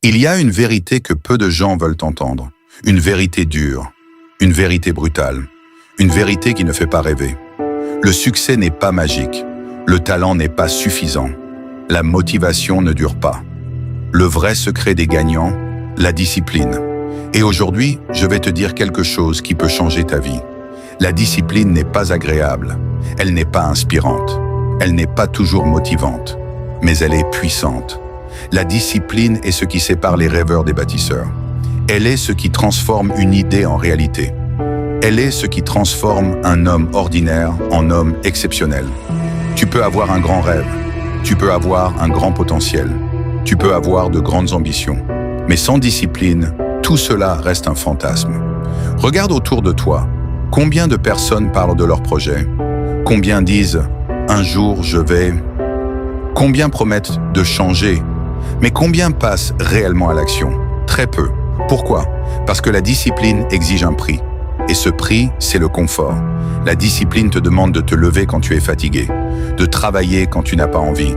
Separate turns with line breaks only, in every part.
Il y a une vérité que peu de gens veulent entendre. Une vérité dure, une vérité brutale, une vérité qui ne fait pas rêver. Le succès n'est pas magique, le talent n'est pas suffisant, la motivation ne dure pas. Le vrai secret des gagnants, la discipline. Et aujourd'hui, je vais te dire quelque chose qui peut changer ta vie. La discipline n'est pas agréable, elle n'est pas inspirante, elle n'est pas toujours motivante, mais elle est puissante. La discipline est ce qui sépare les rêveurs des bâtisseurs. Elle est ce qui transforme une idée en réalité. Elle est ce qui transforme un homme ordinaire en homme exceptionnel. Tu peux avoir un grand rêve, tu peux avoir un grand potentiel, tu peux avoir de grandes ambitions. Mais sans discipline, tout cela reste un fantasme. Regarde autour de toi. Combien de personnes parlent de leur projet? Combien disent « un jour je vais ». Combien promettent de changer? Mais combien passent réellement à l'action? Très peu. Pourquoi? Parce que la discipline exige un prix. Et ce prix, c'est le confort. La discipline te demande de te lever quand tu es fatigué, de travailler quand tu n'as pas envie,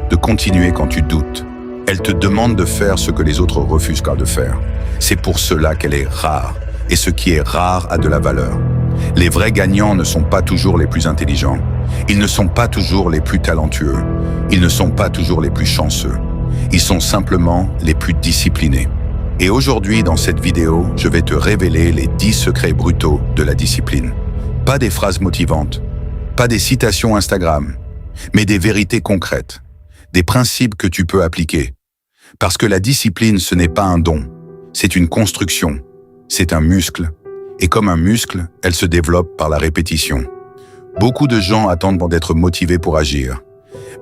de continuer quand tu doutes. Elle te demande de faire ce que les autres refusent de faire. C'est pour cela qu'elle est rare. Et ce qui est rare a de la valeur. Les vrais gagnants ne sont pas toujours les plus intelligents. Ils ne sont pas toujours les plus talentueux. Ils ne sont pas toujours les plus chanceux. Ils sont simplement les plus disciplinés. Et aujourd'hui, dans cette vidéo, je vais te révéler les 10 secrets brutaux de la discipline. Pas des phrases motivantes, pas des citations Instagram, mais des vérités concrètes, des principes que tu peux appliquer. Parce que la discipline, ce n'est pas un don, c'est une construction, c'est un muscle. Et comme un muscle, elle se développe par la répétition. Beaucoup de gens attendent d'être motivés pour agir.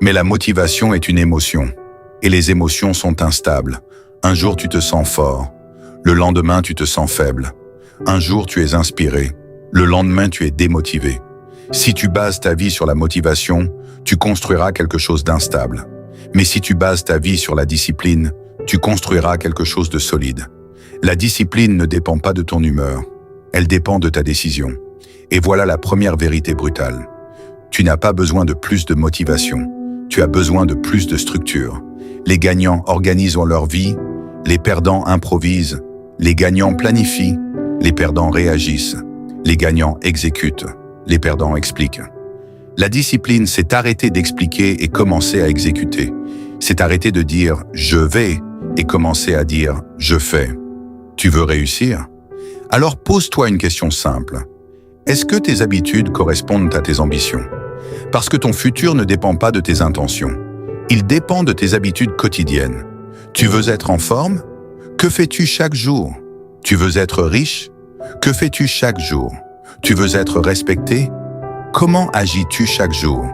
Mais la motivation est une émotion. Et les émotions sont instables. Un jour, tu te sens fort. Le lendemain, tu te sens faible. Un jour, tu es inspiré. Le lendemain, tu es démotivé. Si tu bases ta vie sur la motivation, tu construiras quelque chose d'instable. Mais si tu bases ta vie sur la discipline, tu construiras quelque chose de solide. La discipline ne dépend pas de ton humeur. Elle dépend de ta décision. Et voilà la première vérité brutale. Tu n'as pas besoin de plus de motivation. Tu as besoin de plus de structure. Les gagnants organisent leur vie, les perdants improvisent, les gagnants planifient, les perdants réagissent, les gagnants exécutent, les perdants expliquent. La discipline, c'est arrêter d'expliquer et commencer à exécuter. C'est arrêter de dire « je vais » et commencer à dire « je fais ». Tu veux réussir? Alors pose-toi une question simple. Est-ce que tes habitudes correspondent à tes ambitions? Parce que ton futur ne dépend pas de tes intentions. Il dépend de tes habitudes quotidiennes. Tu veux être en forme? Que fais-tu chaque jour? Tu veux être riche? Que fais-tu chaque jour? Tu veux être respecté? Comment agis-tu chaque jour?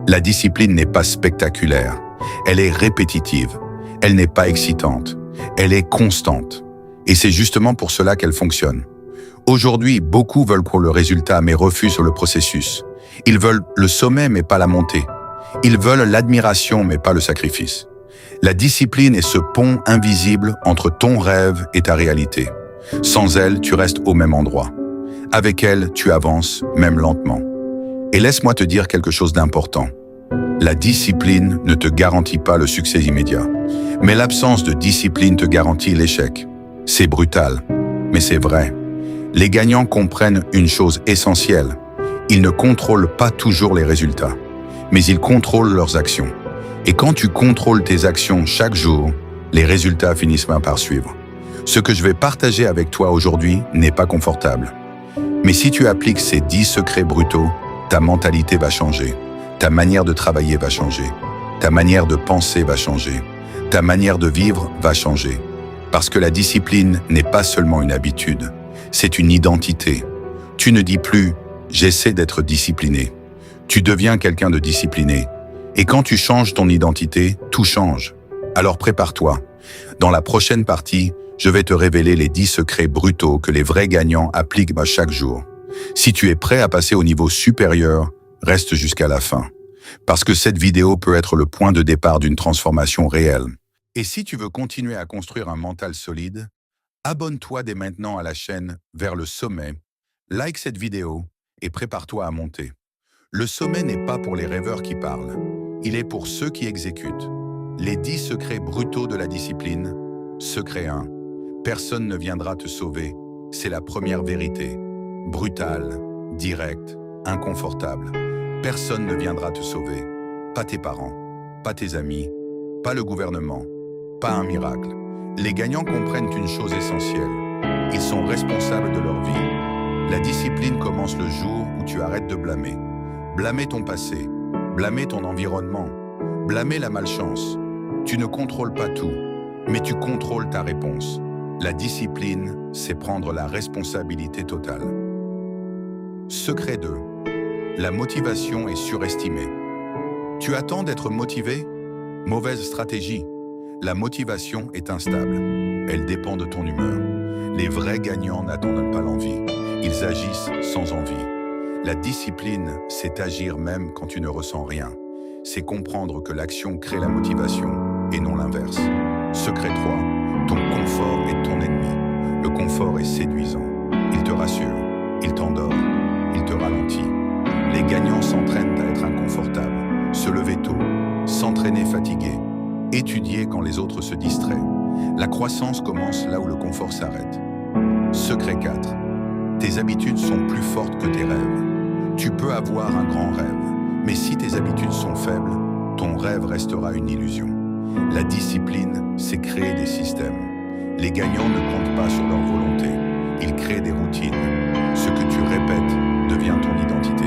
La discipline n'est pas spectaculaire. Elle est répétitive. Elle n'est pas excitante. Elle est constante. Et c'est justement pour cela qu'elle fonctionne. Aujourd'hui, beaucoup veulent le résultat mais refusent le processus. Ils veulent le sommet mais pas la montée. Ils veulent l'admiration mais pas le sacrifice. La discipline est ce pont invisible entre ton rêve et ta réalité. Sans elle, tu restes au même endroit. Avec elle, tu avances, même lentement. Et laisse-moi te dire quelque chose d'important. La discipline ne te garantit pas le succès immédiat. Mais l'absence de discipline te garantit l'échec. C'est brutal, mais c'est vrai. Les gagnants comprennent une chose essentielle. Ils ne contrôlent pas toujours les résultats, mais ils contrôlent leurs actions. Et quand tu contrôles tes actions chaque jour, les résultats finissent par suivre. Ce que je vais partager avec toi aujourd'hui n'est pas confortable. Mais si tu appliques ces 10 secrets brutaux, ta mentalité va changer, ta manière de travailler va changer, ta manière de penser va changer, ta manière de vivre va changer. Parce que la discipline n'est pas seulement une habitude, c'est une identité. Tu ne dis plus « j'essaie d'être discipliné ». Tu deviens quelqu'un de discipliné. Et quand tu changes ton identité, tout change. Alors prépare-toi. Dans la prochaine partie, je vais te révéler les 10 secrets brutaux que les vrais gagnants appliquent chaque jour. Si tu es prêt à passer au niveau supérieur, reste jusqu'à la fin. Parce que cette vidéo peut être le point de départ d'une transformation réelle. Et si tu veux continuer à construire un mental solide, abonne-toi dès maintenant à la chaîne Vers le sommet, like cette vidéo et prépare-toi à monter. Le sommet n'est pas pour les rêveurs qui parlent, il est pour ceux qui exécutent. Les 10 secrets brutaux de la discipline, Secret 1. Personne ne viendra te sauver. C'est la première vérité. Brutale, directe, inconfortable. Personne ne viendra te sauver. Pas tes parents, pas tes amis, pas le gouvernement, pas un miracle. Les gagnants comprennent une chose essentielle. Ils sont responsables de leur vie. La discipline commence le jour où tu arrêtes de blâmer. Blâmer ton passé, blâmer ton environnement, blâmer la malchance. Tu ne contrôles pas tout, mais tu contrôles ta réponse. La discipline, c'est prendre la responsabilité totale. Secret 2. La motivation est surestimée. Tu attends d'être motivé? Mauvaise stratégie. La motivation est instable. Elle dépend de ton humeur. Les vrais gagnants n'attendent pas l'envie. Ils agissent sans envie. La discipline, c'est agir même quand tu ne ressens rien. C'est comprendre que l'action crée la motivation et non l'inverse. Secret 3. Ton confort est ton ennemi. Le confort est séduisant. Il te rassure, il t'endort, il te ralentit. Les gagnants s'entraînent à être inconfortables, se lever tôt, s'entraîner fatigué, étudier quand les autres se distraient. La croissance commence là où le confort s'arrête. Secret 4. Tes habitudes sont plus fortes que tes rêves. Tu peux avoir un grand rêve, mais si tes habitudes sont faibles, ton rêve restera une illusion. La discipline, c'est créer des systèmes. Les gagnants ne comptent pas sur leur volonté. Ils créent des routines. Ce que tu répètes devient ton identité.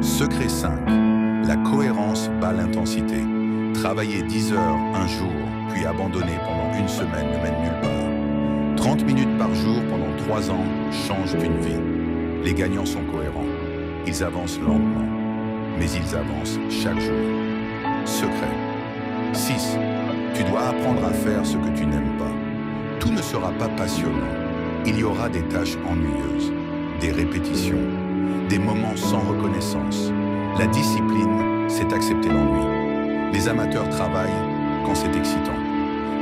Secret 5. La cohérence bat l'intensité. Travailler 10 heures un jour, puis abandonner pendant une semaine ne mène nulle part. 30 minutes par jour pendant 3 ans changent une vie. Les gagnants sont cohérents. Ils avancent lentement, mais ils avancent chaque jour. Secret 6. Tu dois apprendre à faire ce que tu n'aimes pas. Tout ne sera pas passionnant. Il y aura des tâches ennuyeuses, des répétitions, des moments sans reconnaissance. La discipline, c'est accepter l'ennui. Les amateurs travaillent quand c'est excitant.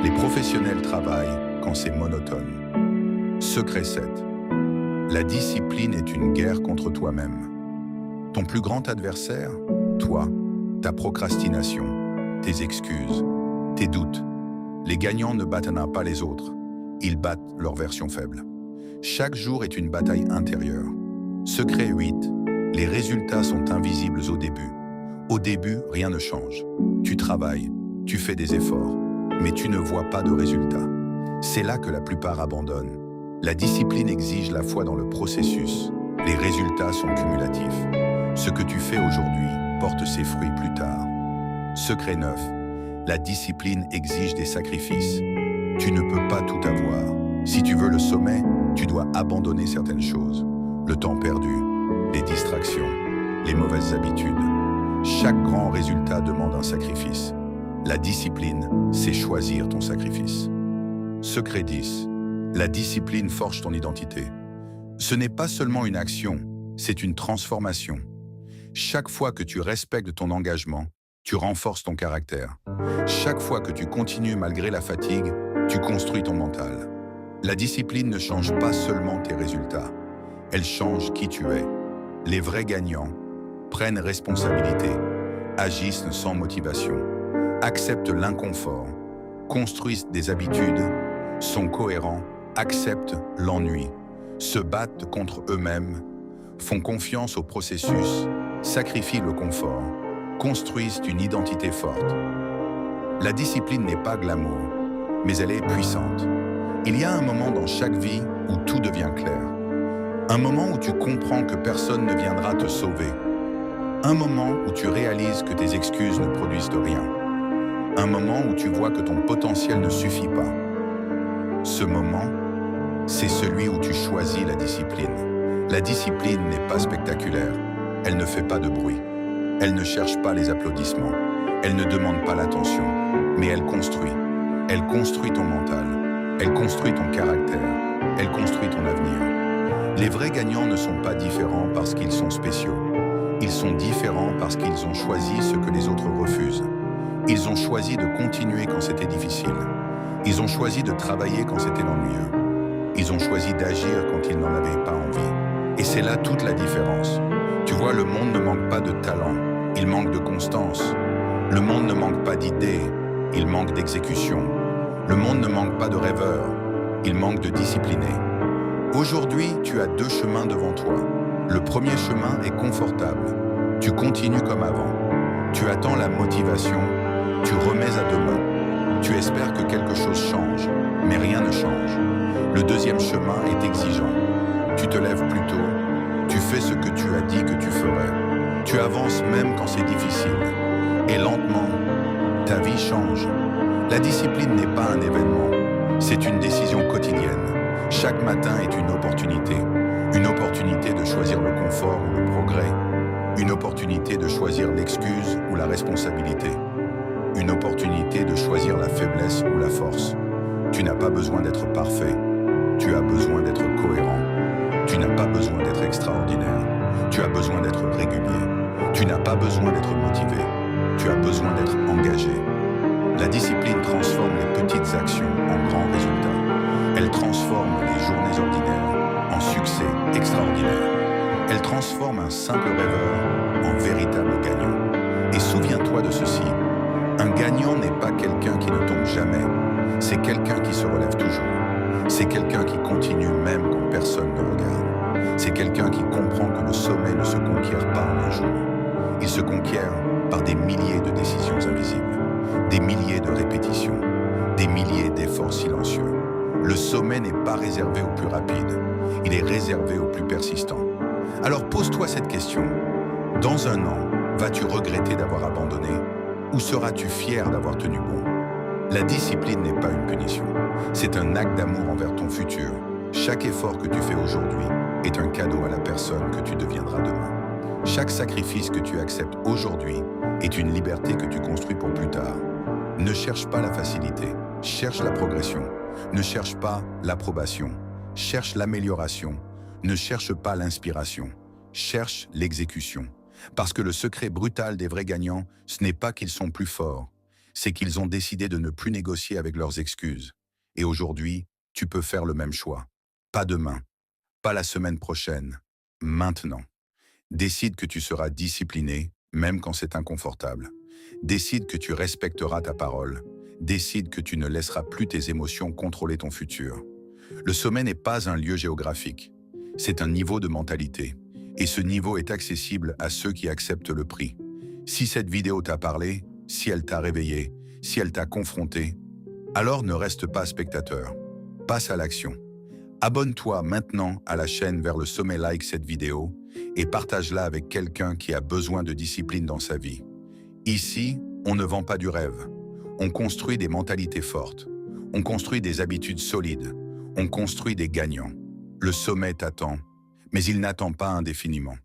Les professionnels travaillent quand c'est monotone. Secret 7. La discipline est une guerre contre toi-même. Ton plus grand adversaire, toi, ta procrastination, tes excuses, tes doutes. Les gagnants ne battent pas les autres, ils battent leur version faible. Chaque jour est une bataille intérieure. Secret 8. Les résultats sont invisibles au début. Au début, rien ne change. Tu travailles, tu fais des efforts, mais tu ne vois pas de résultats. C'est là que la plupart abandonnent. La discipline exige la foi dans le processus. Les résultats sont cumulatifs. Ce que tu fais aujourd'hui porte ses fruits plus tard. Secret 9. La discipline exige des sacrifices. Tu ne peux pas tout avoir. Si tu veux le sommet, tu dois abandonner certaines choses. Le temps perdu, les distractions, les mauvaises habitudes. Chaque grand résultat demande un sacrifice. La discipline, c'est choisir ton sacrifice. Secret 10. La discipline forge ton identité. Ce n'est pas seulement une action, c'est une transformation. Chaque fois que tu respectes ton engagement, tu renforces ton caractère. Chaque fois que tu continues malgré la fatigue, tu construis ton mental. La discipline ne change pas seulement tes résultats, elle change qui tu es. Les vrais gagnants prennent responsabilité, agissent sans motivation, acceptent l'inconfort, construisent des habitudes, sont cohérents, acceptent l'ennui, se battent contre eux-mêmes, font confiance au processus, sacrifient le confort, construisent une identité forte. La discipline n'est pas glamour, mais elle est puissante. Il y a un moment dans chaque vie où tout devient clair. Un moment où tu comprends que personne ne viendra te sauver. Un moment où tu réalises que tes excuses ne produisent rien. Un moment où tu vois que ton potentiel ne suffit pas. Ce moment, c'est celui où tu choisis la discipline. La discipline n'est pas spectaculaire. Elle ne fait pas de bruit. Elle ne cherche pas les applaudissements. Elle ne demande pas l'attention. Mais elle construit. Elle construit ton mental. Elle construit ton caractère. Elle construit ton avenir. Les vrais gagnants ne sont pas différents parce qu'ils sont spéciaux. Ils sont différents parce qu'ils ont choisi ce que les autres refusent. Ils ont choisi de continuer quand c'était difficile. Ils ont choisi de travailler quand c'était ennuyeux. Ils ont choisi d'agir quand ils n'en avaient pas envie. Et c'est là toute la différence. Tu vois, le monde ne manque pas de talent, il manque de constance. Le monde ne manque pas d'idées, il manque d'exécution. Le monde ne manque pas de rêveurs, il manque de disciplinés. Aujourd'hui, tu as deux chemins devant toi. Le premier chemin est confortable. Tu continues comme avant. Tu attends la motivation, tu remets à demain. Tu espères que quelque chose change, mais rien ne change. Le deuxième chemin est exigeant. Tu te lèves plus tôt, tu fais ce que tu as dit que tu ferais. Tu avances même quand c'est difficile. Et lentement, ta vie change. La discipline n'est pas un événement, c'est une décision quotidienne. Chaque matin est une opportunité. Une opportunité de choisir le confort ou le progrès. Une opportunité de choisir l'excuse ou la responsabilité. Une opportunité de choisir la faiblesse ou la force. Tu n'as pas besoin d'être parfait. Tu as besoin d'être cohérent. Tu n'as pas besoin d'être extraordinaire. Tu as besoin d'être régulier. Tu n'as pas besoin d'être motivé. Tu as besoin d'être engagé. La discipline transforme les petites actions en grands résultats. Elle transforme les journées ordinaires en succès extraordinaires. Elle transforme un simple rêveur en véritable gagnant. Et souviens-toi de ceci, un gagnant n'est pas quelqu'un qui ne tombe jamais, c'est quelqu'un qui se relève toujours. C'est quelqu'un qui continue même quand personne ne regarde. C'est quelqu'un qui comprend que le sommet ne se conquiert pas en un jour. Il se conquiert par des milliers de décisions invisibles, des milliers de répétitions, des milliers d'efforts silencieux. Le sommet n'est pas réservé aux plus rapides, il est réservé aux plus persistants. Alors pose-toi cette question. Dans un an, vas-tu regretter d'avoir abandonné ou seras-tu fier d'avoir tenu bon? La discipline n'est pas une punition, c'est un acte d'amour envers ton futur. Chaque effort que tu fais aujourd'hui est un cadeau à la personne que tu deviendras demain. Chaque sacrifice que tu acceptes aujourd'hui est une liberté que tu construis pour plus tard. Ne cherche pas la facilité, cherche la progression. Ne cherche pas l'approbation, cherche l'amélioration. Ne cherche pas l'inspiration, cherche l'exécution. Parce que le secret brutal des vrais gagnants, ce n'est pas qu'ils sont plus forts, c'est qu'ils ont décidé de ne plus négocier avec leurs excuses. Et aujourd'hui, tu peux faire le même choix. Pas demain, pas la semaine prochaine, maintenant. Décide que tu seras discipliné, même quand c'est inconfortable. Décide que tu respecteras ta parole. Décide que tu ne laisseras plus tes émotions contrôler ton futur. Le sommet n'est pas un lieu géographique. C'est un niveau de mentalité. Et ce niveau est accessible à ceux qui acceptent le prix. Si cette vidéo t'a parlé, si elle t'a réveillé, si elle t'a confronté, alors ne reste pas spectateur. Passe à l'action. Abonne-toi maintenant à la chaîne Vers le sommet, like cette vidéo et partage-la avec quelqu'un qui a besoin de discipline dans sa vie. Ici, on ne vend pas du rêve. On construit des mentalités fortes. On construit des habitudes solides. On construit des gagnants. Le sommet t'attend, mais il n'attend pas indéfiniment.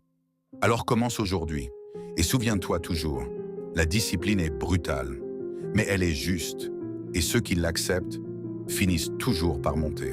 Alors commence aujourd'hui, et souviens-toi toujours, la discipline est brutale, mais elle est juste, et ceux qui l'acceptent finissent toujours par monter.